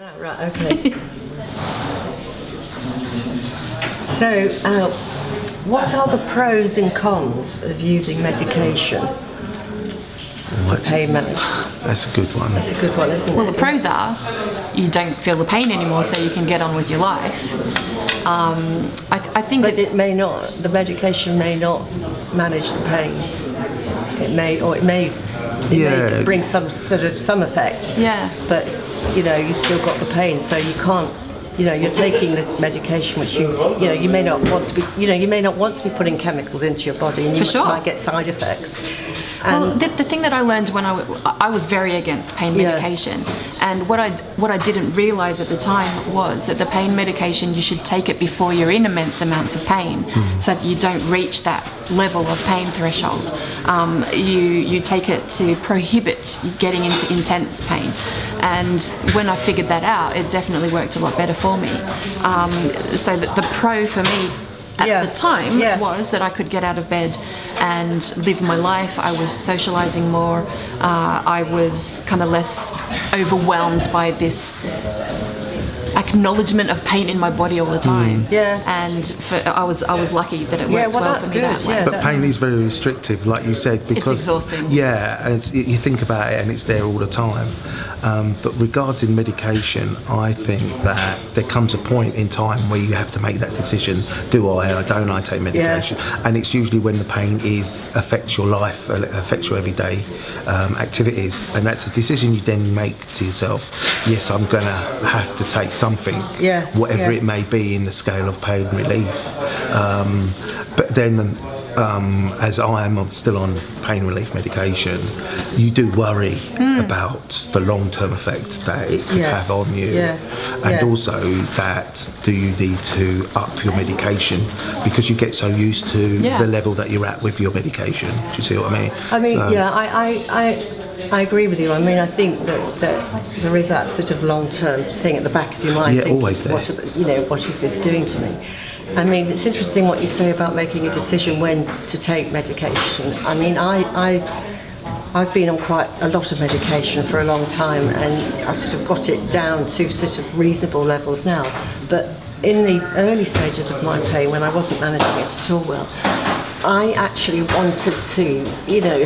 Oh, right, okay. So, what are the pros and cons of using medication for pain management? That's a good one. That's a good one, isn't it? Well, the pros are you don't feel the pain anymore, so you can get on with your life. I think But it's... it may not, the medication may not manage the pain. It may bring some effect. Yeah. But, you still got the pain, so you can't, you're taking the medication which you may not want to be, you may not want to be putting chemicals into your body, and you might get side effects. Well, the thing that I learned when I was very against pain medication, and what I didn't realise at the time was that the pain medication, you should take it before you're in immense amounts of pain, so that you don't reach that level of pain threshold. You take it to prohibit getting into intense pain, and when I figured that out, it definitely worked a lot better for me. So that the pro for me at the time was that I could get out of bed and live my life. I was socializing more. I was kind of less overwhelmed by this acknowledgement of pain in my body all the time. And I was lucky that it worked well for me that way. But pain is very restrictive, like you said, because it's exhausting. You think about it and it's there all the time. But regarding medication, I think that there comes a point in time where you have to make that decision: do I or don't I take medication? And it's usually when the pain affects your life, affects your everyday activities, and that's a decision you then make to yourself. Yes, I'm going to have to take something, whatever it may be in the scale of pain relief. But then, as I am still on pain relief medication, you do worry about the long-term effect that it could have on you, and also that do you need to up your medication because you get so used to the level that you're at with your medication. Do you see what I mean? I mean, I agree with you. I mean, I think that there is that sort of long-term thing at the back of your mind. Yeah, always there. What is this doing to me? I mean, it's interesting what you say about making a decision when to take medication. I mean, I've been on quite a lot of medication for a long time, and I sort of got it down to sort of reasonable levels now. But in the early stages of my pain, when I wasn't managing it at all well, I actually wanted to,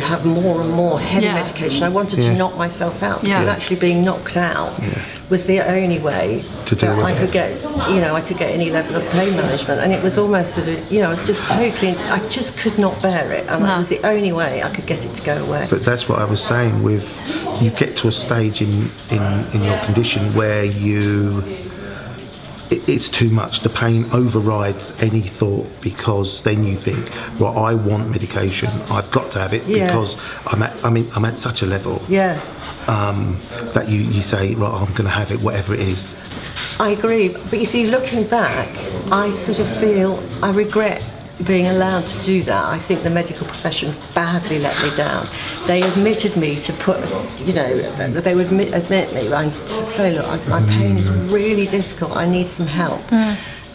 have more and more heavy medication. I wanted to knock myself out, because actually being knocked out was the only way that I could get, I could get any level of pain management. And it was almost sort of, I was just I just could not bear it, and that was the only way I could get it to go away. But that's what I was saying with, you get to a stage in your condition where it's too much. The pain overrides any thought, because then you think, well, I want medication. I've got to have it because I'm at such a level that you say, right, I'm going to have it, whatever it is. I agree, but you see, looking back, I sort of feel I regret being allowed to do that. I think the medical profession badly let me down. They admitted me to put, they would admit me and to say, look, my pain is really difficult, I need some help.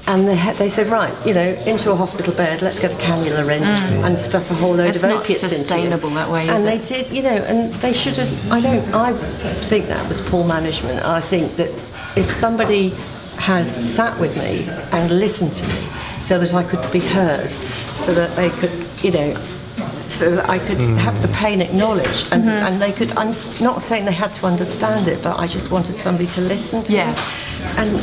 And they said, right, into a hospital bed, let's get a cannula in and stuff a whole load of opiates into you. It's not sustainable that way, is it? And they did, and they should have, I think that was poor management. I think that if somebody had sat with me and listened to me, so that I could be heard, so that they could, so that I could have the pain acknowledged, and they could. I'm not saying they had to understand it, but I just wanted somebody to listen to me. And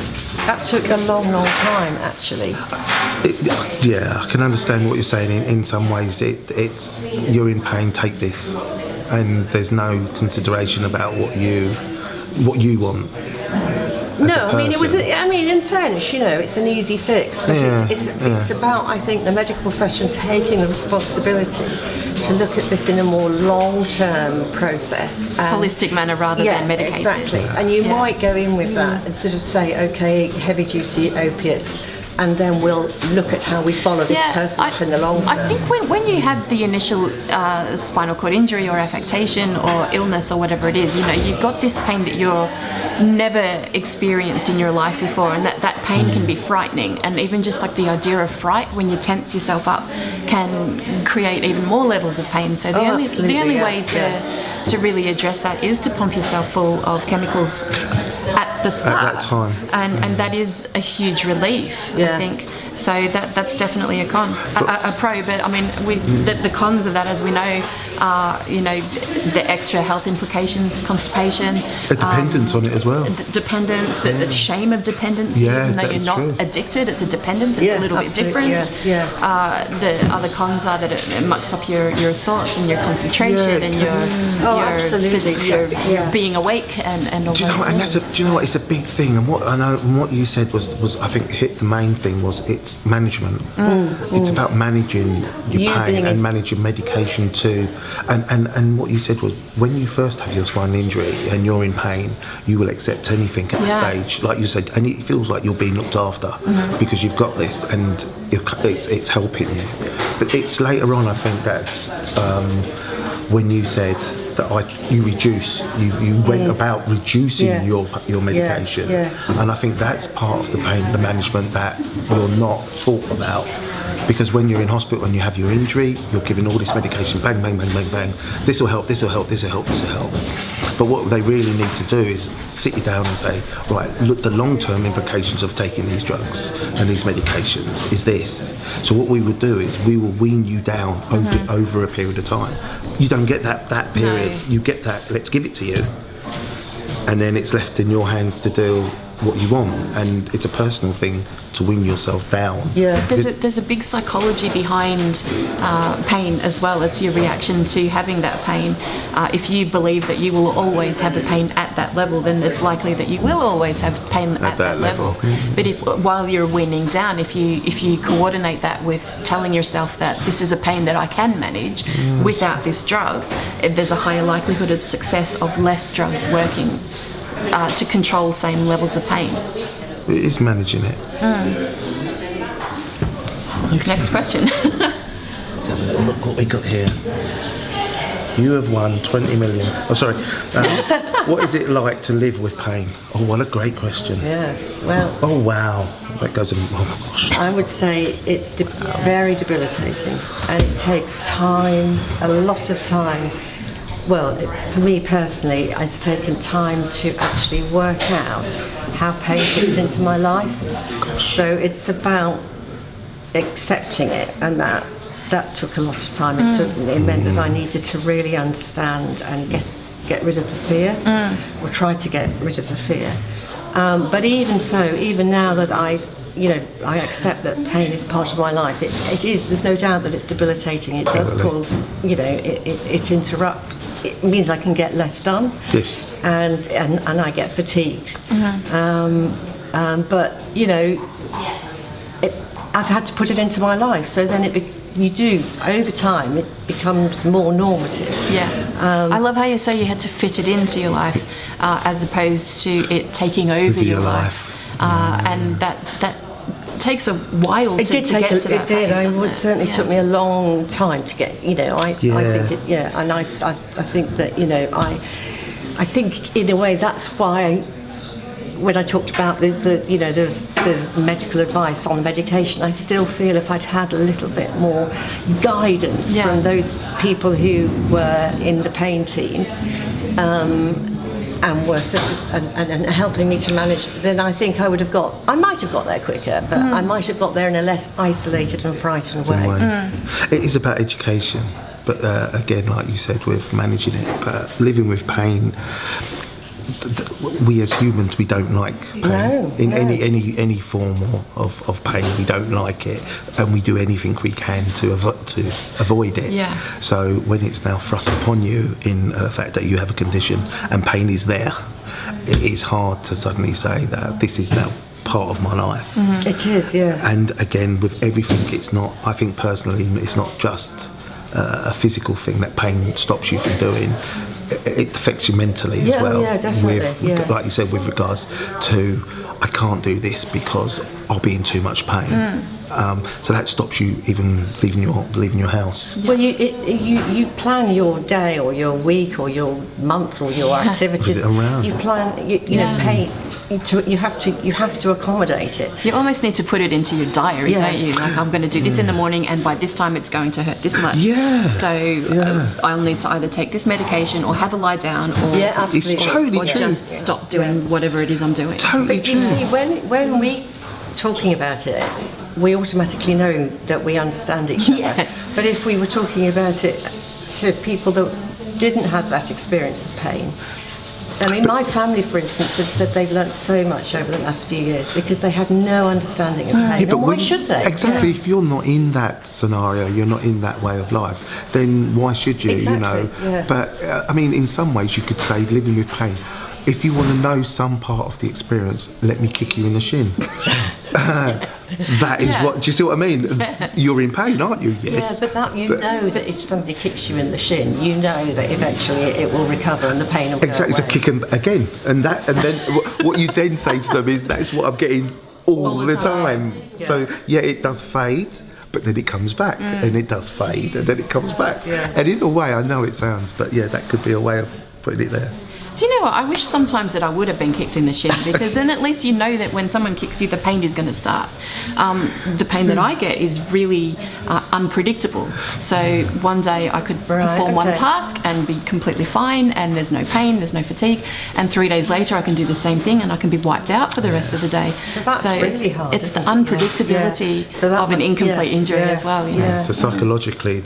that took a long, long time, actually. I can understand what you're saying. In some ways, it's you're in pain, take this, and there's no consideration about what you want. No, I mean, it was. In fairness, it's an easy fix, but it's about, I think, the medical profession taking the responsibility to look at this in a more long-term process, holistic manner rather than medicated. Exactly. And you might go in with that and sort of say, okay, heavy-duty opiates, and then we'll look at how we follow this person in the long term. I think when you have the initial spinal cord injury or affectation or illness or whatever it is, you've got this pain that you're never experienced in your life before, and that pain can be frightening. And even just like the idea of fright, when you tense yourself up, can create even more levels of pain. So the only way to really address that is to pump yourself full of chemicals at at the start. At that time. And that is a huge relief, I think. So that's definitely a pro. But I mean, the cons of that, as we know, are, you know, the extra health implications, constipation. A dependence on it as well. Dependence, the shame of dependency, even though you're not addicted, it's a dependence, it's a little bit different. The other cons are that it mucks up your thoughts and your concentration and your being awake and all those things. And do you know what? It's a big thing. And what I know, and what you said was I think hit the main thing was it's management. It's about managing your pain and managing medication too. And what you said was when you first have your spinal injury and you're in pain, you will accept anything at the stage, like you said, and it feels like you're being looked after because you've got this and it's helping you. But it's later on, I think, that's when you said that you went about reducing your medication, and I think that's part of the pain, the management that you're not taught about. Because when you're in hospital and you have your injury, you're given all this medication, bang, bang, bang, bang, bang. This will help, this will help, this will help, this will help. But what they really need to do is sit you down and say, right, look, the long-term implications of taking these drugs and these medications is this. So what we would do is we will wean you down over a period of time. You don't get that period. No. You get that, let's give it to you. And then it's left in your hands to do what you want, and it's a personal thing to wean yourself down. There's a big psychology behind pain as well. It's your reaction to having that pain. If you believe that you will always have the pain at that level, then it's likely that you will always have pain at that level. But if while you're weaning down, if you coordinate that with telling yourself that this is a pain that I can manage without this drug, there's a higher likelihood of success of less drugs working to control same levels of pain. It is managing it. Okay. Next question. Let's have a little look what we got here. You have won 20 million. Oh, sorry. What is it like to live with pain? Oh, what a great question. Well. Oh, wow. That goes. Oh gosh. I would say it's very debilitating, and it takes time, a lot of time. Well, for me personally, it's taken time to actually work out how pain fits into my life. So it's about accepting it, and that took a lot of time. It meant that I needed to really understand and get rid of the fear, or try to get rid of the fear. But even so, even now that I accept that pain is part of my life, it is. There's no doubt that it's debilitating. It does cause, it interrupts. It means I can get less done. Yes. And I get fatigued. But I've had to put it into my life. So then over time it becomes more normative. I love how you say you had to fit it into your life, as opposed to it taking over your life. And that takes a while to get to that phase, it certainly took me a long time to get, I think and I think that, I think in a way that's why when I talked about the medical advice on medication, I still feel if I'd had a little bit more guidance from those people who were in the pain team, and were and helping me to manage, then I think I might have got there quicker, but I might have got there in a less isolated and frightened way. It is about education, but again, like you said, with managing it, but living with pain, we as humans, we don't like pain. Any form of pain, we don't like it, and we do anything we can to avoid it. So when it's now thrust upon you in the fact that you have a condition and pain is there, it is hard to suddenly say that this is now part of my life. It is, and again, with everything, it's not, I think personally, it's not just a physical thing that pain stops you from doing. It affects you mentally as well. Yeah, definitely. Like you said, with regards to, I can't do this because I'll be in too much pain. So that stops you even leaving your house. Well, you plan your day or your week or your month or your activities. Put it around. You plan, you know, pay. You have to accommodate it. You almost need to put it into your diary, don't you? Like, I'm going to do this in the morning, and by this time it's going to hurt this much. Yeah. So I'll need to either take this medication or have a lie down, or absolutely. It's totally or true. just stop doing whatever it is I'm doing. Totally But you true. see, when we talking about it, we automatically know that we understand each other. Yeah. But if we were talking about it to people that didn't have that experience of pain, I mean, my family, for instance, have said they've learnt so much over the last few years because they had no understanding of pain. Yeah, And why should they? Exactly. If you're not in that scenario, you're not in that way of life, then why should you? Exactly, You know. yeah. But I mean, in some ways, you could say living with pain. If you want to know some part of the experience, let me kick you in the shin. That is what. Do you see what I mean? You're in pain, aren't you? Yes. Yeah, but know that if somebody kicks you in the shin, you know that eventually it will recover and the pain will Exactly. go So away. kick them again, and then what you then say to them is, "That's what I'm getting all the time." Yeah. So yeah, it does fade. But then it comes back, and it does fade, and then it comes back. Yeah. And in a way, I know it sounds, but yeah, that could be a way of putting it there. Do you know what? I wish sometimes that I would have been kicked in the shin, because then at least you know that when someone kicks you, the pain is going to start. The pain that I get is really unpredictable. So one day I could perform one task and be completely fine, and there's no pain, there's no fatigue, and 3 days later I can do the same thing and I can be wiped out for the rest of the day. So that's really hard, it's the isn't it? unpredictability Yeah. So that of an must- incomplete injury as well. You know? Yeah. So psychologically,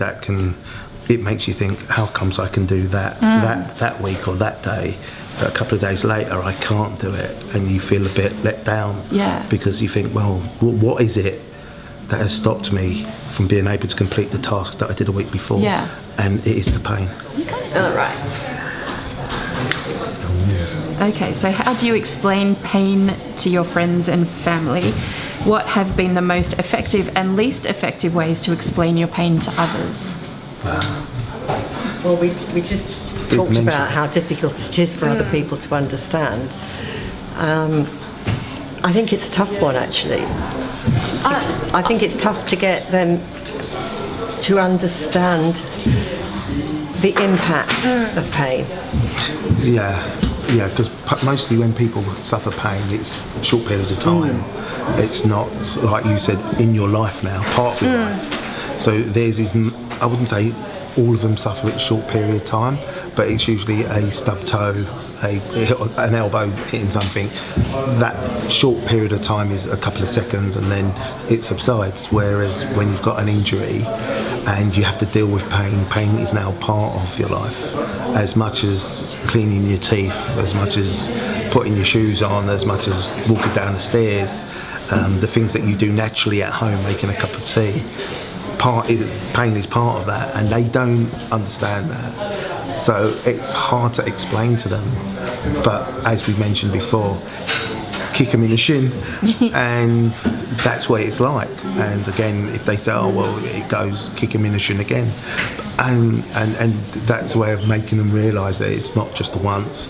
it makes you think, how comes I can do that that week or that day, but a couple of days later I can't do it, and you feel a bit let down. Yeah. Because you think, well, what is it that has stopped me from being able to complete the task that I did a week before? Yeah. And it is the pain. All right. Okay, so how do you explain pain to your friends and family? What have been the most effective and least effective ways to explain your pain to others? Well, we just talked mention about how difficult it is for other people to understand. I think it's a tough one, actually. I think it's tough to get them to understand the impact of pain. Yeah, because mostly when people suffer pain, it's short periods of time. It's not, like you said, in your life now, part of your life. So theirs is, I wouldn't say all of them suffer it short period of time, but it's usually a stub toe, an elbow hitting something. That short period of time is a couple of seconds, and then it subsides. Whereas when you've got an injury and you have to deal with pain, pain is now part of your life. As much as cleaning your teeth, as much as putting your shoes on, as much as walking down the stairs, the things that you do naturally at home, making a cup of tea, pain is part of that, and they don't understand that. So it's hard to explain to them. But as we mentioned before, kick them in the shin, and that's what it's like. And again, if they say, "Oh well, it goes," kick them in the shin again, and that's a way of making them realise that it's not just the once.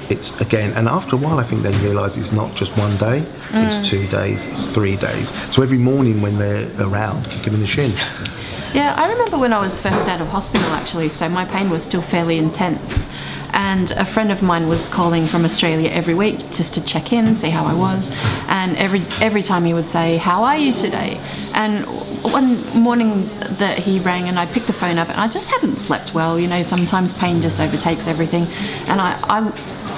It's again, and after a while, I think they realise it's not just one day. It's 2 days, it's 3 days. So every morning when they're around, kick them in the shin. Yeah, I remember when I was first out of hospital, actually, so my pain was still fairly intense. And a friend of mine was calling from Australia every week just to check in, see how I was. And every time he would say, "How are you today?" And one morning that he rang and I picked the phone up, and I just hadn't slept well. You know, sometimes pain just overtakes everything. And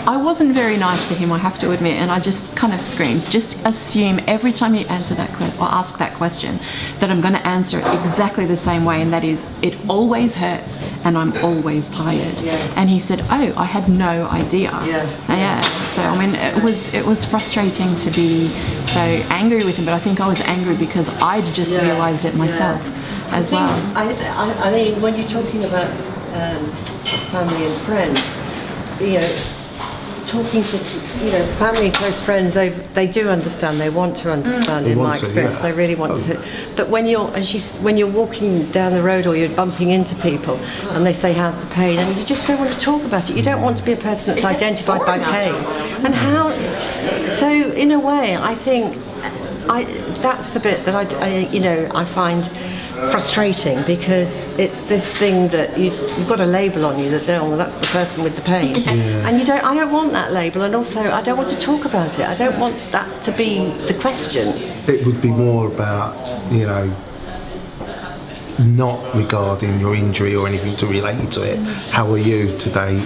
I wasn't very nice to him, I have to admit, and I just kind of screamed, "Just assume every time you answer that or ask that question that I'm going to answer it exactly the same way, and that is, it always hurts and I'm always tired." And he said, "Oh, I had no idea." Yeah. So I mean, it was frustrating to be so angry with him, but I think I was angry because I'd just realised it myself as well. I mean, when you're talking about family and friends, you know, talking to family and close friends, they do understand. They want to understand. In my experience, they really want to. But when you're walking down the road or you're bumping into people and they say, "How's the pain?" and you just don't want to talk about it. You don't want to be a person that's identified by pain. And how? So in a way, I think that's the bit that I find frustrating, because it's this thing that you've got a label on you that that's the person with the pain, and I don't want that label, and also I don't want to talk about it. I don't want that to be the question. It would be more about, not regarding your injury or anything to relate to it. How are you today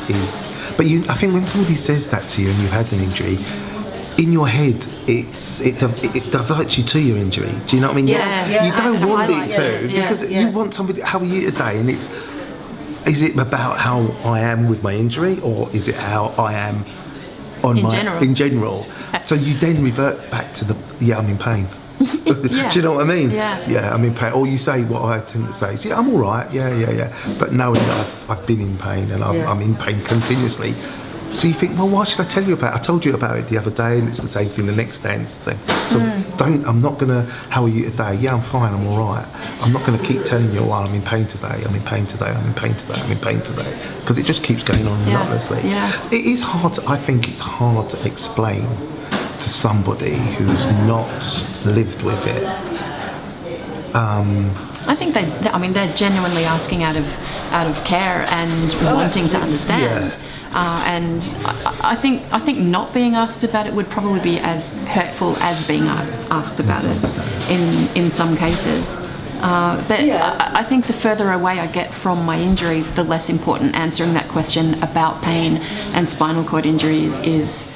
but I think when somebody says that to you and you've had an injury, in your head, it diverts you to your injury. Do you know what I mean? Yeah. You don't want it to, because you yeah. want somebody. How are you today? And is it about how I am with my injury, or is it how I am in general? So you then revert back to I'm in pain. Do you know what I mean? Yeah. I'm in pain. Or you say what I tend to say is, I'm all right. Yeah. But knowing that I've been in pain and I'm in pain continuously. So you think, well, why should I tell you about it? I told you about it the other day, and it's the same thing the next day, and it's the same. So I'm not going to, how are you today? Yeah, I'm fine, I'm all right. I'm not going to keep telling you, I'm in pain today, I'm in pain today, I'm in pain today, I'm in pain today. Because it just keeps going on monotonously. Yeah. It is hard, I think it's hard to explain to somebody who's not lived with it. I think they're genuinely asking out of care and wanting to understand. And I think not being asked about it would probably be as hurtful as being asked about it in some cases. I think the further away I get from my injury, the less important answering that question about pain and spinal cord injuries is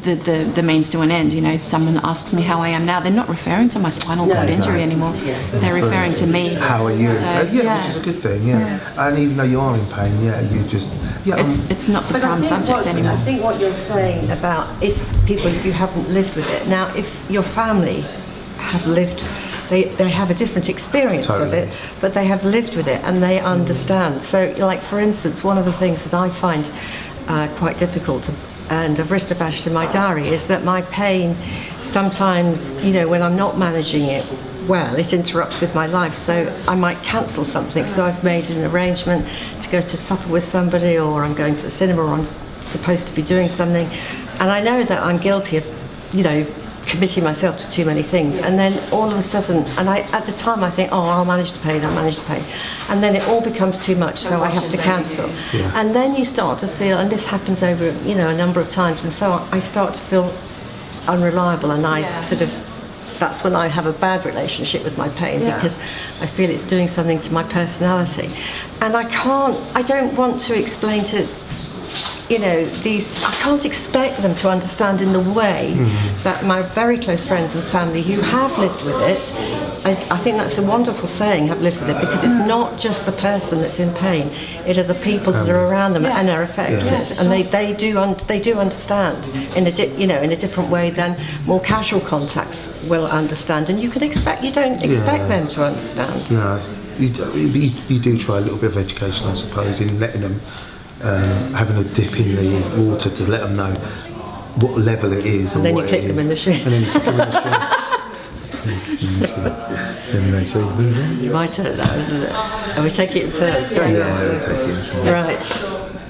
the means to an end. Someone asks me how I am now, they're not referring to my spinal cord injury anymore. They're referring to me. How are you? So, which is a good thing. And even though you are in pain, you just it's not the prime subject anymore. I think what you're saying about if you haven't lived with it. Now, if your family have lived, they have a different experience of it, but they have lived with it and they understand. So, like for instance, one of the things that I find quite difficult and I've written about it in my diary, is that my pain sometimes, when I'm not managing it well, it interrupts with my life, so I might cancel something. So I've made an arrangement to go to supper with somebody, or I'm going to the cinema, or I'm supposed to be doing something, and I know that I'm guilty of, committing myself to too many things, and then all of a sudden, and at the time I think, I'll manage the pain, and then it all becomes too much, so I have to cancel. And then you start to feel, and this happens over a number of times, and so I start to feel unreliable, and that's when I have a bad relationship with my pain, because I feel it's doing something to my personality, and I don't want to explain to I can't expect them to understand in the way that my very close friends and family who have lived with it, I think that's a wonderful saying, have lived with it, because it's not just the person that's in pain, it are the people that are around them and are affected, and they do understand in a different way than more casual contacts will understand, and you don't expect them to understand. No, you do try a little bit of education, I suppose, in letting them having a dip in the water to let them know what level it is, and then you kick them in the shin. And then you kick them in the shin. Then they say, move on. It's my turn now, isn't it? And we take it in turns. Take it in turns. Right.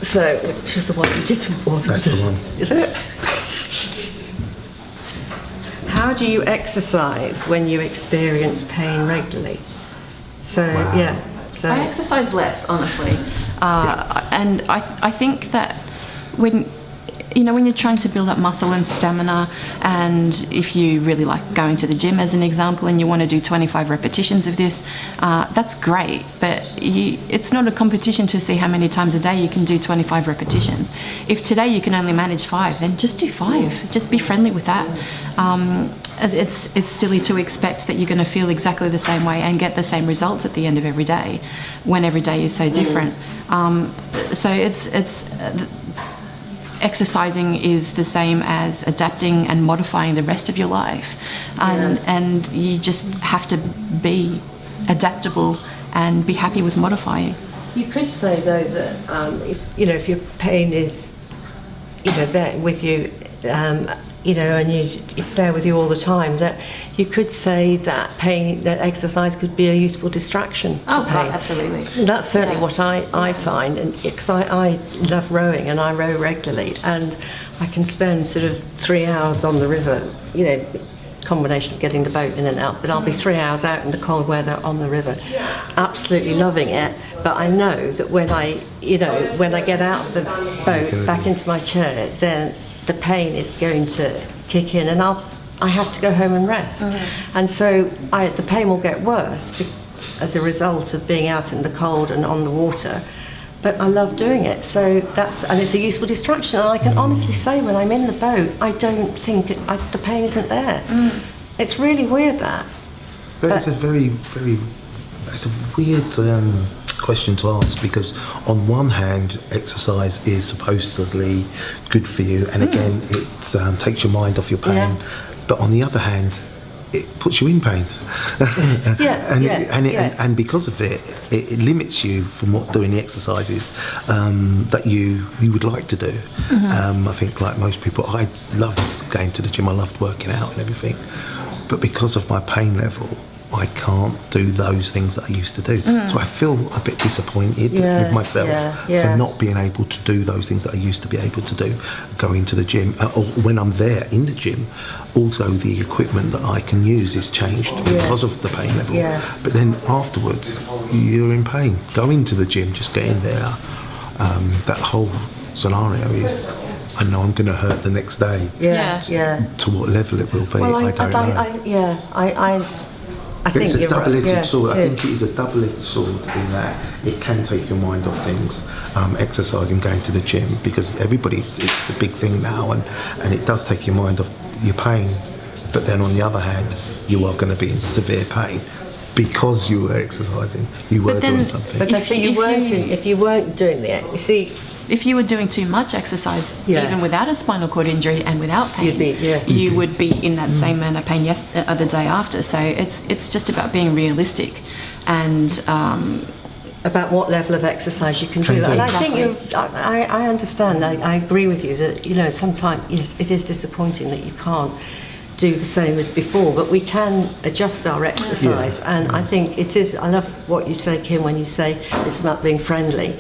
So, which is the one you just want? That's the one. Is it? How do you exercise when you experience pain regularly? So, So I exercise less, honestly, and I think that when you're trying to build up muscle and stamina, and if you really like going to the gym as an example, and you want to do 25 repetitions of this, that's great, but it's not a competition to see how many times a day you can do 25 repetitions. If today you can only manage 5, then just do 5. Just be friendly with that. It's silly to expect that you're going to feel exactly the same way and get the same results at the end of every day, when every day is so different. So exercising is the same as adapting and modifying the rest of your life, and you just have to be adaptable and be happy with modifying. You could say though that if your pain is there with you, you know, and it's there with you all the time, that you could say that that exercise could be a useful distraction to pain. Absolutely. And that's certainly what I find, and because I love rowing and I row regularly, and I can spend sort of 3 hours on the river, you know, combination of getting the boat in and out, but I'll be 3 hours out in the cold weather on the river, absolutely loving it. But I know that when I get out of the boat back into my chair, then the pain is going to kick in, and I have to go home and rest. And so the pain will get worse as a result of being out in the cold and on the water. But I love doing it, so and it's a useful distraction. And I can honestly say, when I'm in the boat, I don't think the pain isn't there. It's really weird that. That's a very, very. That's a weird question to ask, because on one hand, exercise is supposedly good for you, and again, it takes your mind off your pain. Yeah. But on the other hand, it puts you in pain. And because of it, it limits you from doing the exercises that you would like to do. I think, like most people, I loved going to the gym, I loved working out and everything, but because of my pain level, I can't do those things that I used to do. So I feel a bit disappointed with myself for not being able to do those things that I used to be able to do, going to the gym. Or when I'm there in the gym, also the equipment that I can use is changed because of the pain level. But then afterwards, you're in pain. Going to the gym, just getting there, that whole scenario is, I know I'm going to hurt the next day. To what level it will be, Well, I don't know. I think it's a you're right. double-edged sword. It I is. think it is a double-edged sword in that it can take your mind off things, exercising, going to the gym, because it's a big thing now, and it does take your mind off your pain. But then on the other hand, you are going to be in severe pain because you were exercising, you were doing something. But if you weren't doing it, you see. If you were doing too much exercise, even without a spinal cord injury and without pain, you would be in that same amount of pain the day after. So it's just about being realistic and about what level of exercise you can do. And I think I understand. I agree with you that, you know, sometimes it is disappointing that you can't do the same as before, but we can adjust our exercise. And I think it is, I love what you say, Kim, when you say it's about being friendly,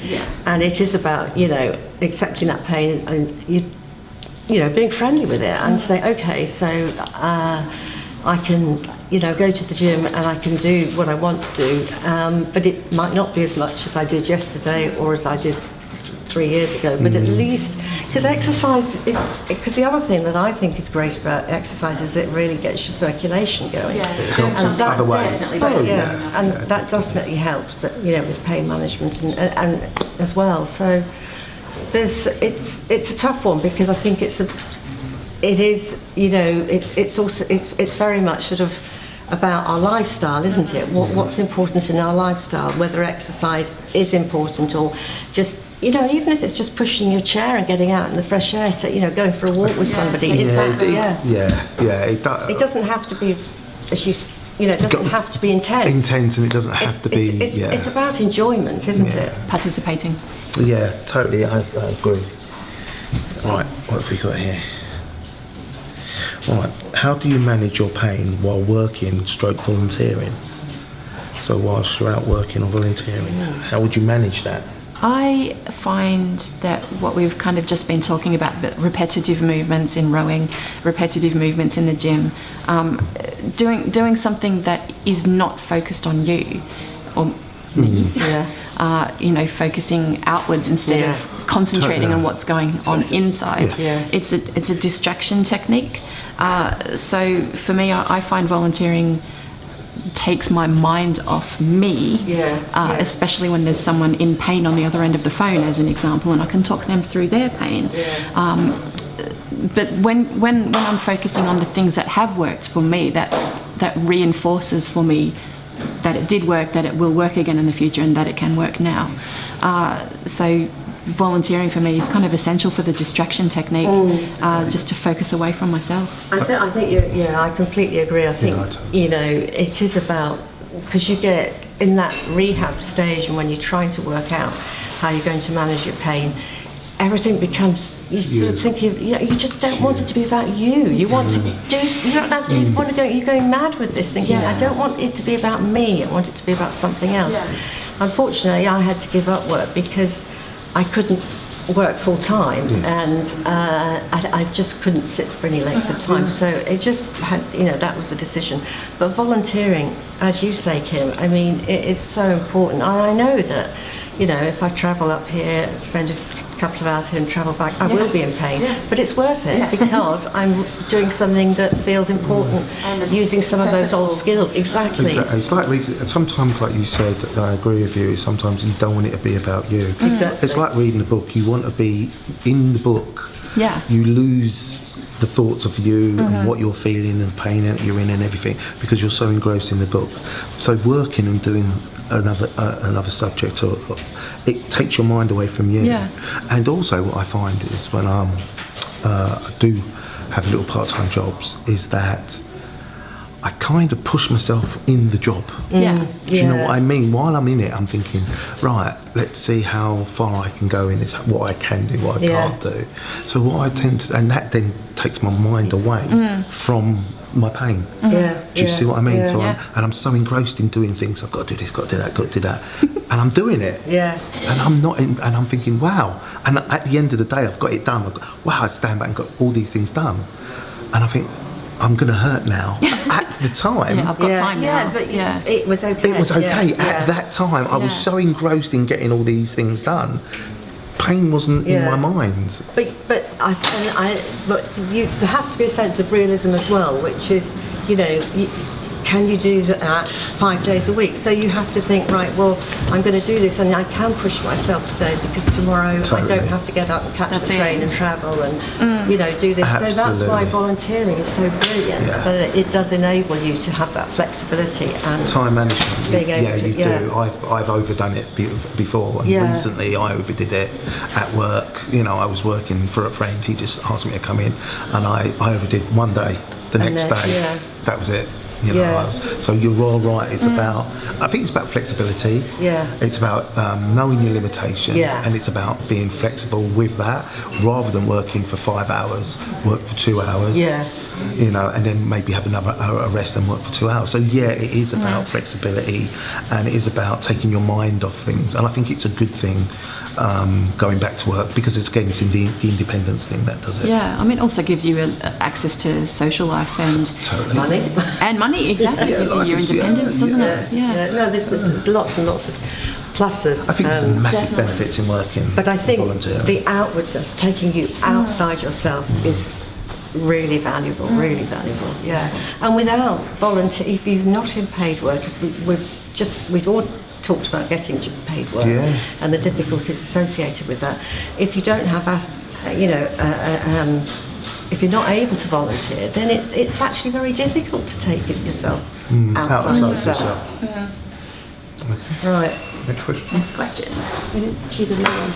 and it is about, you know, accepting that pain and you know, being friendly with it and say, okay, so I can, you know, go to the gym and I can do what I want to do, but it might not be as much as I did yesterday or as I did 3 years ago, but at least, because exercise is, because the other thing that I think is great about exercise is it really gets your circulation going. And that definitely helps, you know, with pain management and as well. So it's a tough one, because I think it's very much sort of about our lifestyle, isn't it? What's important in our lifestyle, whether exercise is important or just, you know, even if it's just pushing your chair and getting out in the fresh air to, you know, going for a walk with somebody. It doesn't have to be, as you know, it doesn't have to be intense. And it doesn't have to be. It's about enjoyment, isn't it? Participating. Yeah, totally. I agree. Right, what have we got here? Right, how do you manage your pain while working / volunteering? So whilst you're out working or volunteering, how would you manage that? I find that what we've kind of just been talking about, but repetitive movements in rowing, repetitive movements in the gym, doing something that is not focused on you or me, you know, focusing outwards instead of concentrating on what's going on inside. It's a distraction technique. So for me, I find volunteering takes my mind off me, especially when there's someone in pain on the other end of the phone, as an example, and I can talk them through their pain. But when I'm focusing on the things that have worked for me, that reinforces for me that it did work, that it will work again in the future, and that it can work now. So volunteering for me is kind of essential for the distraction technique, just to focus away from myself. I think I completely agree. I think, you know, it is about, because you get in that rehab stage and when you're trying to work out how you're going to manage your pain, everything becomes, you sort of think, you just don't want it to be about you. You want to do, you want to go, you're going mad with this, thinking, I don't want it to be about me, I want it to be about something else. Unfortunately, I had to give up work because I couldn't work full time, and I just couldn't sit for any length of time. So it just had, that was the decision. But volunteering, as you say, Kim, I mean, it is so important. And I know that, if I travel up here, spend a couple of hours here and travel back, I will be in pain, but it's worth it because I'm doing something that feels important, and using some of those old skills. Exactly. It's like sometimes, like you said, I agree with you, sometimes you don't want it to be about you. Exactly. It's like reading a book. You want to be in the book. You lose the thoughts of you and what you're feeling and the pain that you're in and everything because you're so engrossed in the book. So working and doing another subject, or it takes your mind away from you. And also what I find is when I do have little part-time jobs is that I kind of push myself in the job. Do you know what I mean? While I'm in it, I'm thinking, right, let's see how far I can go in this, what I can do, what I can't do. So what I tend to, and that then takes my mind away from my pain. Do you see what I mean? So I'm so engrossed in doing things. I've got to do this, got to do that, got to do that, and I'm doing it. And I'm not, and I'm thinking, wow. And at the end of the day, I've got it done. I've got, wow, I stand back and got all these things done, and I think, I'm going to hurt now. At the time, I've got time now. But it was okay. It was okay at that time. I was so engrossed in getting all these things done. Pain wasn't in my mind. But there has to be a sense of realism as well, which is, can you do that 5 days a week? So you have to think, right, well, I'm going to do this, and I can push myself today because tomorrow I don't have to get up and catch the train and travel and do this. Absolutely. So that's why volunteering is so brilliant. But it does enable you to have that flexibility and time management. Being able to, you do. I've overdone it before, and recently I overdid it at work. I was working for a friend. He just asked me to come in, and I overdid one day. The next day, that was it. So you're all right. It's about, I think it's about flexibility. It's about knowing your limitations, and it's about being flexible with that, rather than working for 5 hours, work for 2 hours. And then maybe have a rest and work for 2 hours. So it is about flexibility, and it is about taking your mind off things. And I think it's a good thing. Going back to work, because it's in the independence thing that does it. I mean, it also gives you access to social life and money, exactly. Gives you your independence, doesn't it? No, there's lots and lots of pluses. I think there's massive benefits in working. But I think volunteering. The outwardness, taking you outside yourself, is really valuable. Really valuable. And without volunteer, if you're not in paid work, we've all talked about getting paid work and the difficulties associated with that. If you don't have, if you're not able to volunteer, then it's actually very difficult to take it yourself outside yourself. Okay. Right. Next question. We didn't choose a new one.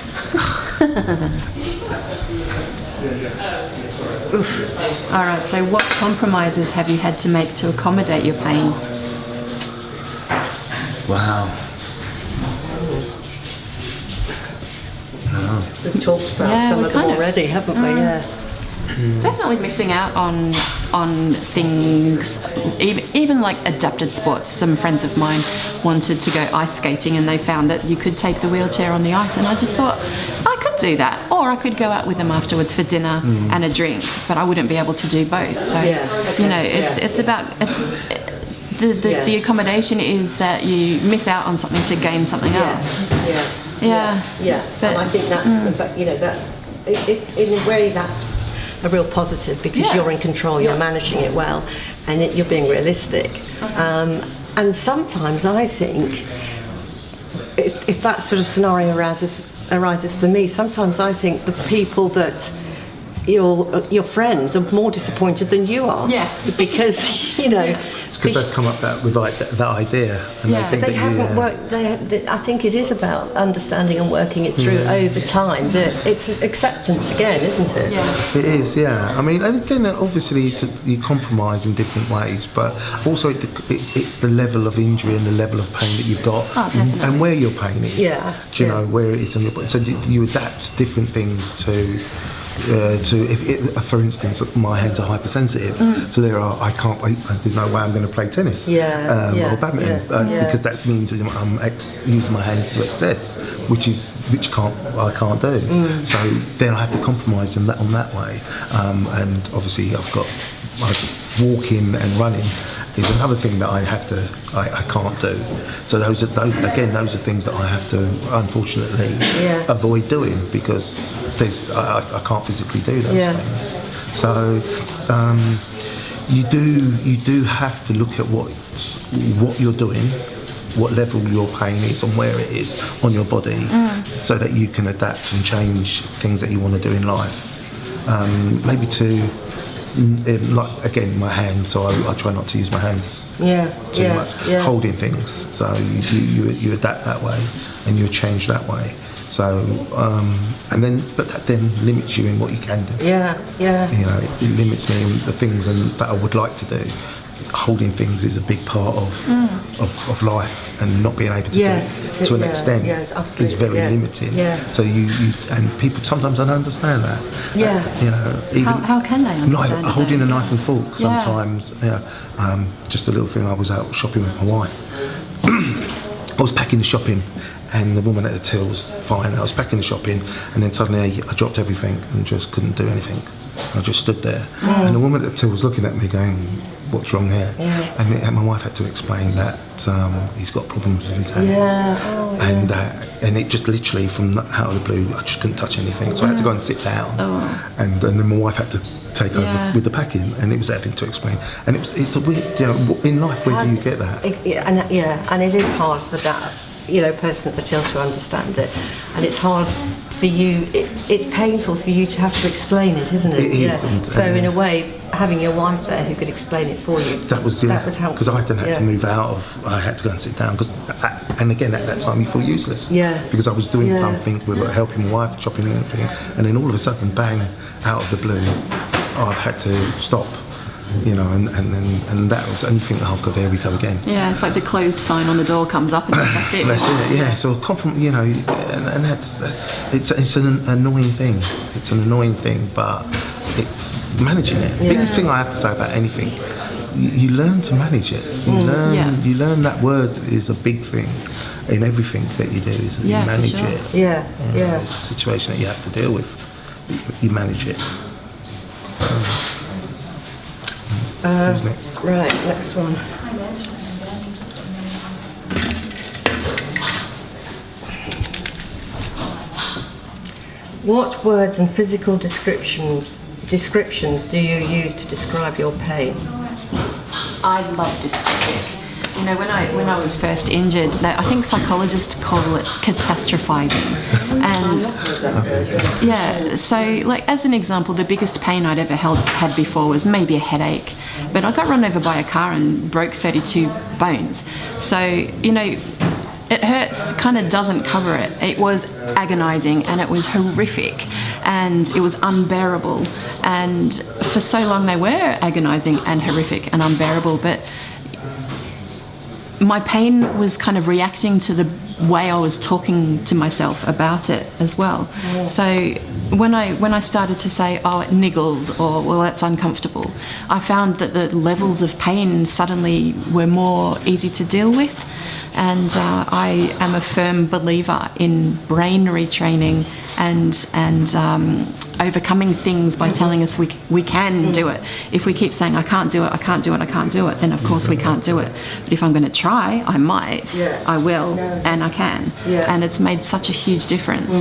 Oof. All right. So, what compromises have you had to make to accommodate your pain? Wow. No. We've talked about some of them already, haven't we? Definitely missing out on things, even like adapted sports. Some friends of mine wanted to go ice skating, and they found that you could take the wheelchair on the ice, and I just thought I could do that, or I could go out with them afterwards for dinner and a drink, but I wouldn't be able to do both. So the accommodation is that you miss out on something to gain something else. But and I think that's in a way that's a real positive, because you're in control, you're managing it well, and you're being realistic. And sometimes I think if that sort of scenario arises for me, sometimes I think the people that your friends are more disappointed than you are. Because it's because they've come up with that idea, and Yeah. they think They that haven't worked. I think it is about understanding and working it through over time. That it's acceptance again, isn't it? Yeah. It is, yeah. I mean, and again, obviously, you compromise in different ways, but also it's the level of injury and the level of pain that you've got, and where your pain is. Yeah. Do you know where it is on your body? So you adapt different things to if for instance, my hands are hypersensitive, so there's no way I'm going to play tennis or badminton because that means I'm using my hands to excess, which I can't do. So then I have to compromise on that way, and obviously I've got walking and running is another thing that I can't do. So those are things that I have to unfortunately avoid doing because I can't physically do those things. So you do have to look at what you're doing, what level your pain is and where it is on your body, so that you can adapt and change things that you want to do in life. Maybe to like again my hands, so I try not to use my hands too much holding things, so you adapt that way and you change that way, so and then but that then limits you in what you can do. You know, it limits me in the things that I would like to do. Holding things is a big part of life, and not being able to do it to an extent is very limiting. So you and people sometimes don't understand that. You know, even how can they understand it holding then? a knife and fork sometimes. Just a little thing. I was out shopping with my wife. I was packing the shopping, and the woman at the till's fine. I was packing the shopping, and then suddenly I dropped everything and just couldn't do anything. I just stood there, and the woman at the till was looking at me going, "What's wrong here?" And my wife had to explain that he's got problems with his hands, and it just literally from out of the blue, I just couldn't touch anything, so I had to go and sit down, and then my wife had to take over with the packing, and it was everything to explain, and it's a weird, you know, in life where do you get that? And it is hard for that, you know, person at the till to understand it, and it's hard for you. It's painful for you to have to explain it, isn't it? It is. So in a way, having your wife there who could explain it for you, that was helpful. Because I then had to move out of. I had to go and sit down and again at that time you feel useless. Because I was doing something with helping my wife, chopping and everything, and then all of a sudden, bang, out of the blue, I've had to stop. You know, and that was, and you think, oh god, there we go again. Yeah, it's like the closed sign on the door comes up and that's it. That's it. Yeah. So you know, and that's it's an annoying thing. It's an annoying thing, but it's managing it. The biggest thing I have to say about anything, you learn to manage it. You learn that word is a big thing in everything that you do. Is that you manage it. It's a situation that you have to deal with. You manage it. Who's next? Right, next one. What words and physical descriptions do you use to describe your pain? I love this topic. You know, when I was first injured, I think psychologists call it catastrophizing. And so like as an example, the biggest pain I'd ever had before was maybe a headache, but I got run over by a car and broke 32 bones. So, you know, it hurts kind of doesn't cover it. It was agonizing and it was horrific and it was unbearable. And for so long they were agonizing and horrific and unbearable, but my pain was kind of reacting to the way I was talking to myself about it as well. So when I started to say, oh, it niggles, or well, that's uncomfortable, I found that the levels of pain suddenly were more easy to deal with. And I am a firm believer in brain retraining and overcoming things by telling us we can do it. If we keep saying I can't do it, I can't do it, I can't do it, then of course we can't do it. But if I'm going to try, I might, I will, and I can. And it's made such a huge difference.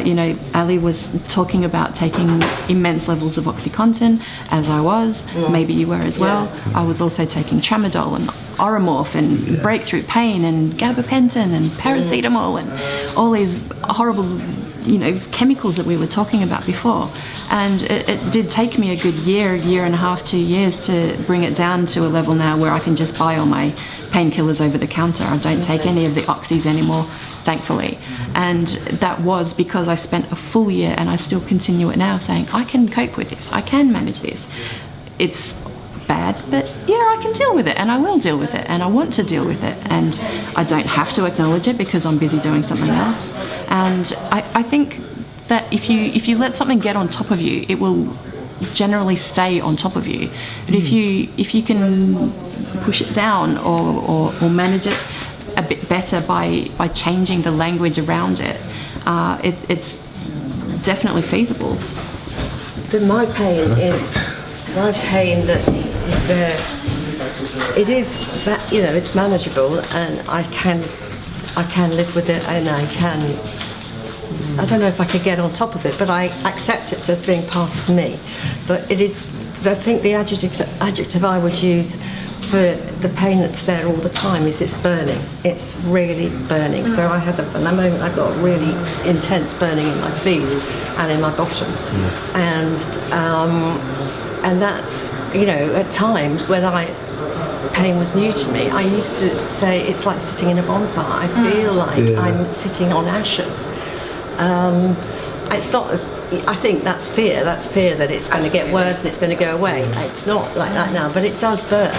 You know, Ali was talking about taking immense levels of OxyContin, as I was. Maybe you were as well. I was also taking tramadol and Oromorph and breakthrough pain and gabapentin and paracetamol and all these horrible chemicals that we were talking about before. And it did take me a good year and a half, 2 years to bring it down to a level now where I can just buy all my painkillers over the counter. I don't take any of the oxys anymore, thankfully. And that was because I spent a full year, and I still continue it now, saying, I can cope with this, I can manage this. It's bad, but yeah, I can deal with it, and I will deal with it, and I want to deal with it, and I don't have to acknowledge it because I'm busy doing something else. And I think that if you let something get on top of you, it will generally stay on top of you. But if you can push it down or manage it a bit better by changing the language around it, it's definitely feasible. But my pain that is there. It is that, it's manageable, and I can live with it, and I don't know if I could get on top of it, but I accept it as being part of me. But it is, I think the adjective I would use for the pain that's there all the time is it's burning. It's really burning. So I had a moment I got really intense burning in my feet and in my bottom. And that's, at times when pain was new to me, I used to say it's like sitting in a bonfire. I feel like I'm sitting on ashes. It's not as, I think that's fear that it's going to get worse and it's going to go away. It's not like that now, but it does burn.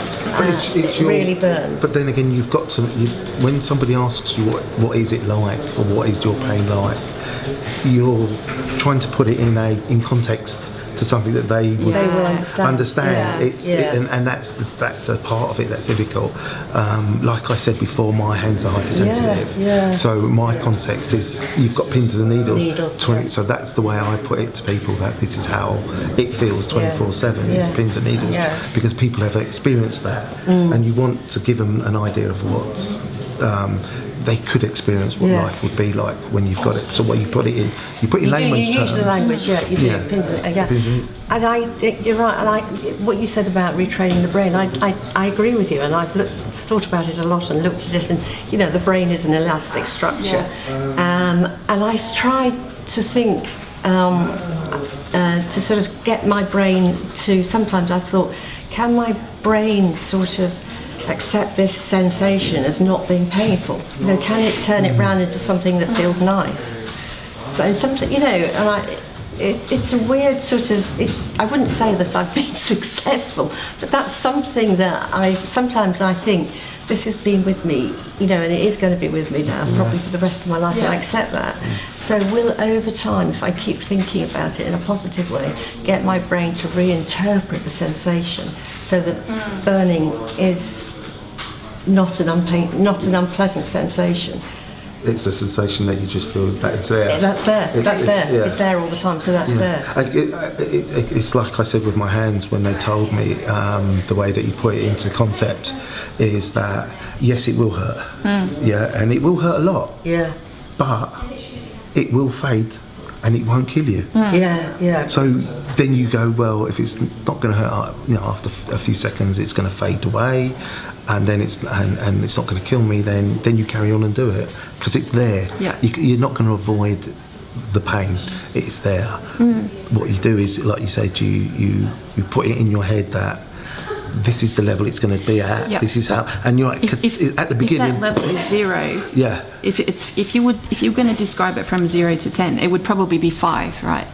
It really burns. But then again, you've got to, when somebody asks you what is it like, or what is your pain like, you're trying to put it in context to something that they will understand. And that's a part of it that's difficult. Like I said before, my hands are hypersensitive, so my concept is you've got pins and needles. So that's the way I put it to people, that this is how it feels 24/7. It's pins and needles, because people have experienced that, and you want to give them an idea of what's they could experience what life would be like when you've got it. So what you put it in layman's terms. You use the language, you do. Pins and and I think you're right. And what you said about retraining the brain, I agree with you. And I've thought about it a lot and looked at it. And the brain is an elastic structure, and I've tried to think to sort of get my brain to. Sometimes I've thought, can my brain sort of accept this sensation as not being painful? Can it turn it round into something that feels nice? So something, and it's a weird sort of. I wouldn't say that I've been successful, but that's something that sometimes I think this has been with me, and it is going to be with me now, probably for the rest of my life, and I accept that. So will, over time, if I keep thinking about it in a positive way, get my brain to reinterpret the sensation so that burning is not an unpleasant sensation. It's a sensation that you just feel that it's there. That's there. It's there all the time, so that's there. It's like I said with my hands when they told me the way that you put it into concept is that yes, it will hurt. And it will hurt a lot. But it will fade. And it won't kill you. So then you go, well, if it's not going to hurt, after a few seconds, it's going to fade away, and then it's not going to kill me. Then you carry on and do it because it's there. You're not going to avoid the pain. It's there. What you do is, like you said, you put it in your head that this is the level it's going to be at. This is how, and you're like, at the beginning. If that level is 0. If you're going to describe it from 0 to 10, it would probably be 5, right?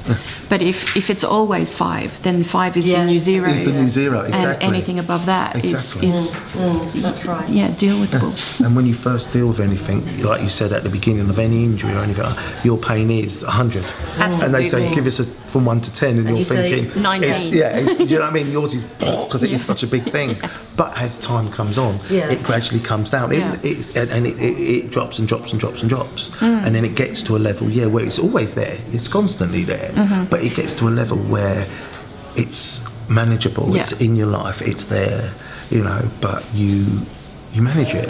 But if it's always 5, then 5 is the new 0. Is the new 0, exactly. And anything above that is that's right. Deal withable. And when you first deal with anything, like you said at the beginning of any injury or anything, your pain is 100. Absolutely. And they say give us from 1 to 10, and you're thinking 19. do you know what I mean? Yours is because it is such a big thing. But as time comes on, it gradually comes down. It drops and drops and drops and drops, and then it gets to a level where it's always there. It's constantly there, but it gets to a level where it's manageable. It's in your life. It's there, but you manage it.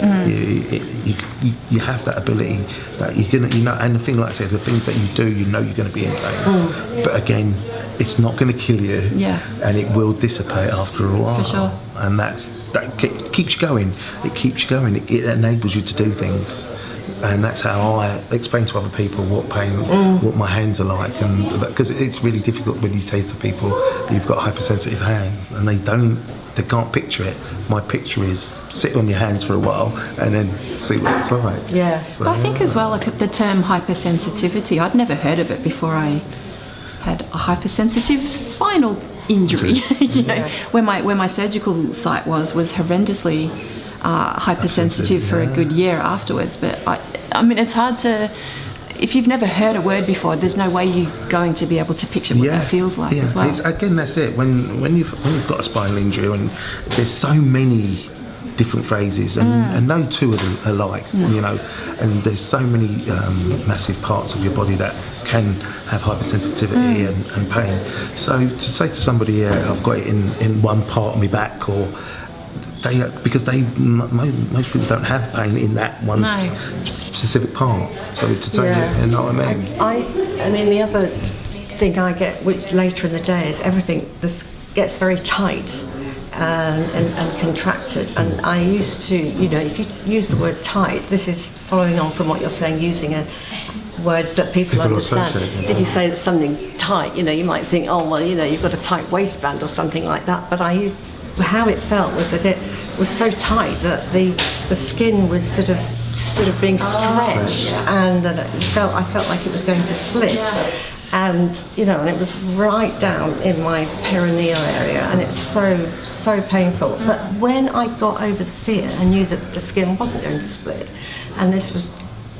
You have that ability that you're gonna, and the thing, like I said, the things that you do, you're going to be in pain. But again, it's not going to kill you, and it will dissipate after a while. For sure. And that keeps you going. It keeps you going. It enables you to do things and that's how I explain to other people what my hands are like, and because it's really difficult when you say to people you've got hypersensitive hands and they can't picture it. My picture is sit on your hands for a while and then see what it's like. Yeah. So, But I think as well, like the term hypersensitivity, I'd never heard of it before I had a hypersensitive spinal injury. You know, where my surgical site was horrendously hypersensitive for a good year afterwards. But I mean, it's hard to. If you've never heard a word before, there's no way you're going to be able to picture what that feels like as well. Again, that's it. When you've got a spinal injury, and there's so many different phrases, and no two of them are alike, you know, and there's so many massive parts of your body that can have hypersensitivity and pain. So to say to somebody, I've got it in one part of my back, or because most people don't have pain in that one specific part. So to say, you know what I mean? I mean, the other thing I get, which later in the day, is everything gets very tight and contracted. And I used to, you know, if you use the word tight, this is following on from what you're saying, using words that people understand. If you say that something's tight, you know, you might think, oh, well, you know, you've got a tight waistband or something like that. But how it felt was that it was so tight that the skin was sort of being stretched, and that I felt like it was going to split. And you know, and it was right down in my perineal area, and it's so painful. But when I got over the fear, I knew that the skin wasn't going to split, and this was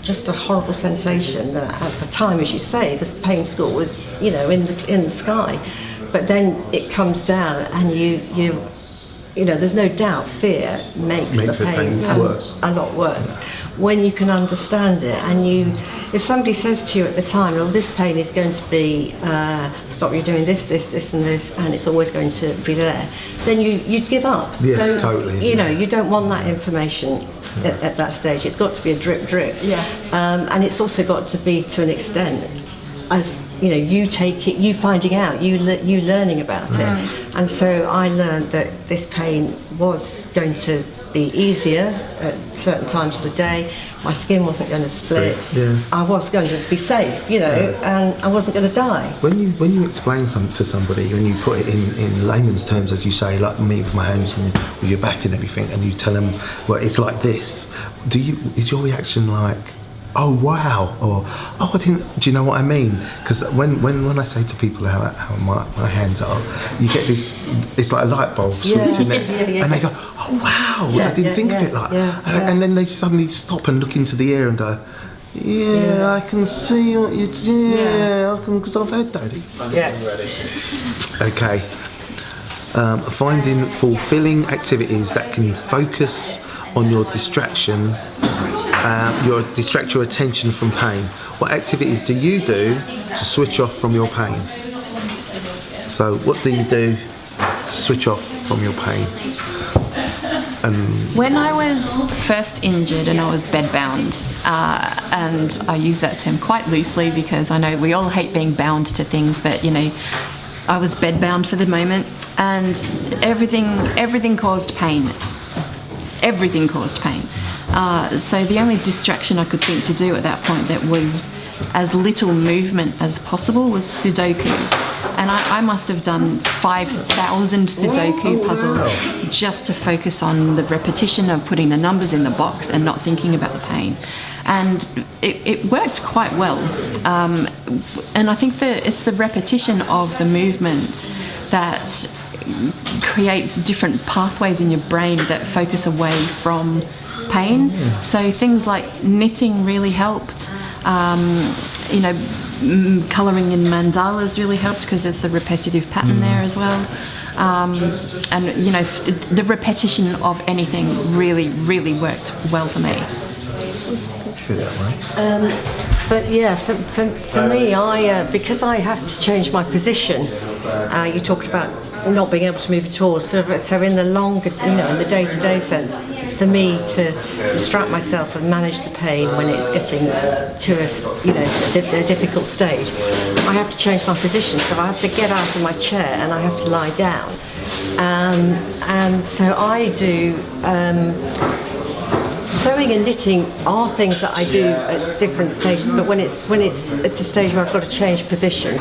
just a horrible sensation. That at the time, as you say, this pain score was, you know, in the sky. But then it comes down, and you know, there's no doubt fear makes the pain worse. A lot worse. When you can understand it, and if somebody says to you at the time, well, this pain is going to be, stop you doing this, and this, and it's always going to be there, then you'd give up. Yes, so, totally. You know, you don't want that information at that stage. It's got to be a drip. And it's also got to be to an extent, as you know, you take it, you finding out, you learning about it. And so I learned that this pain was going to be easier at certain times of the day. My skin wasn't going to split. I was going to be safe, you know, and I wasn't going to die. When you explain to somebody, when you put it in layman's terms, as you say, like me with my hands and with your back and everything, and you tell them, well, it's like this, is your reaction like, oh wow, or oh I didn't, do you know what I mean? Because when I say to people how my hands are, you get this, it's like a light bulb switch, and they go, oh wow, I didn't think of it like that. And then they suddenly stop and look into the air and go, I can see what you I can, because I've had that. Okay. Finding fulfilling activities that can focus on your distraction, distract your attention from pain. What activities do you do to switch off from your pain? So what do you do to switch off from your pain? When I was first injured and I was bedbound, and I use that term quite loosely because I know we all hate being bound to things, but you know, I was bedbound for the moment, and everything caused pain. Everything caused pain. So the only distraction I could think to do at that point that was as little movement as possible was Sudoku. And I must have done 5,000 Sudoku puzzles just to focus on the repetition of putting the numbers in the box and not thinking about the pain. And it worked quite well. And I think that it's the repetition of the movement that creates different pathways in your brain that focus away from pain. So things like knitting really helped. You know, colouring in mandalas really helped because there's the repetitive pattern there as well. And you know, the repetition of anything really, really worked well for me. But yeah, for me, because I have to change my position. You talked about not being able to move at all. So in the longer, you know, in the day-to-day sense, for me to distract myself and manage the pain when it's getting to a difficult stage, I have to change my position. So I have to get out of my chair and I have to lie down. And so I do sewing and knitting are things that I do at different stages, but when it's at a stage where I've got to change position,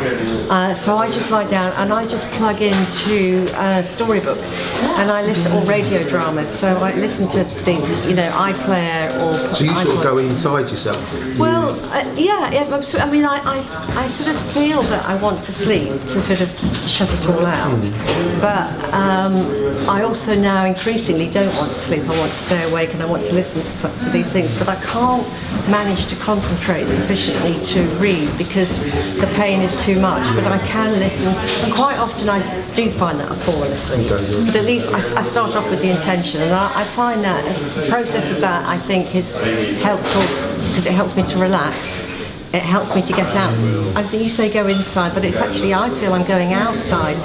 so I just lie down and I just plug into storybooks, and I listen, or radio dramas. So I listen to things, iPlayer or. So you sort of iPods. go inside yourself? Well, I mean, I sort of feel that I want to sleep, to sort of shut it all out. But I also now increasingly don't want to sleep. I want to stay awake and I want to listen to these things. But I can't manage to concentrate sufficiently to read because the pain is too much. But I can listen, and quite often I do find that I've fallen asleep. But at least I start off with the intention, and I find that the process of that, I think, is helpful because it helps me to relax. It helps me to get out. I think you say go inside, but it's actually, I feel I'm going outside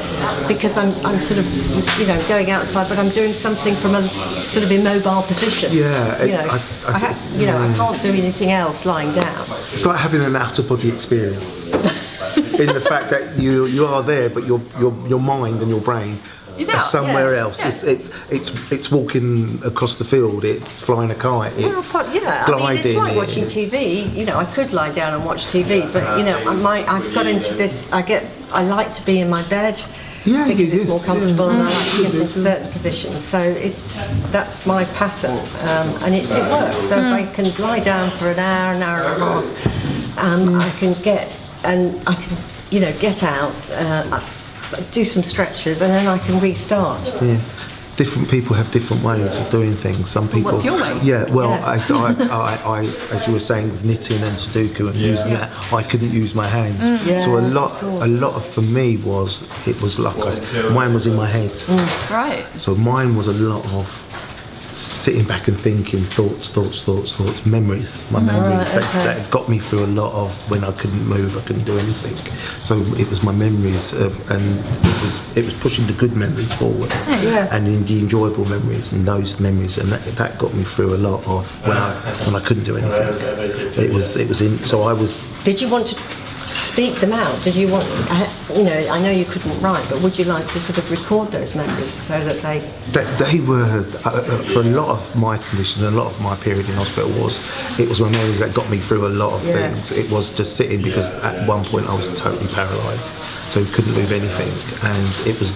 because I'm sort of, going outside, but I'm doing something from a sort of immobile position. Yeah, I can't do anything else lying down. It's like having an out-of-body experience. In the fact that you are there, but your mind and your brain are somewhere else. Yeah. It's walking across the field. It's flying a kite. It's gliding. I mean, it's like watching TV. I could lie down and watch TV, but I've got into this. I like to be in my bed. Yeah, because it's more comfortable, and I like to get into Absolutely. certain positions. So that's my pattern, and it works. So if I can lie down for an hour and a half, I can get out, do some stretches, and then I can restart. Yeah. Different people have different ways of doing things. Some people. What's your way? Yeah. Well, as as you were saying with knitting and Sudoku and using that, I couldn't use my hands. So a lot of for me was like mine was in my head. Right. So mine was a lot of sitting back and thinking thoughts, memories, my memories that got me through a lot of when I couldn't move, I couldn't do anything. So it was my memories and it was pushing the good memories forward, and the enjoyable memories and those memories, and that got me through a lot of when I couldn't do anything. It was in. So I was. Did you want to speak them out? Did you want, I know you couldn't write, but would you like to sort of record those memories so that they were, for a lot of my condition, a lot of my period in hospital it was my memories that got me through a lot of things. It was just sitting, because at one point I was totally paralysed, so couldn't move anything, and it was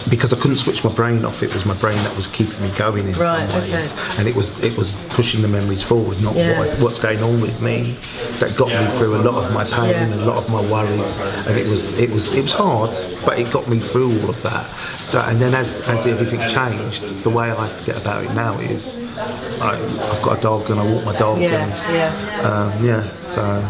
because I couldn't switch my brain off. It was my brain that was keeping me going in some ways, and it was pushing the memories forward, not what's going on with me, that got me through a lot of my pain and a lot of my worries, and it was hard, but it got me through all of that. So, and then as everything changed, the way I forget about it now is I've got a dog and I walk my dog. So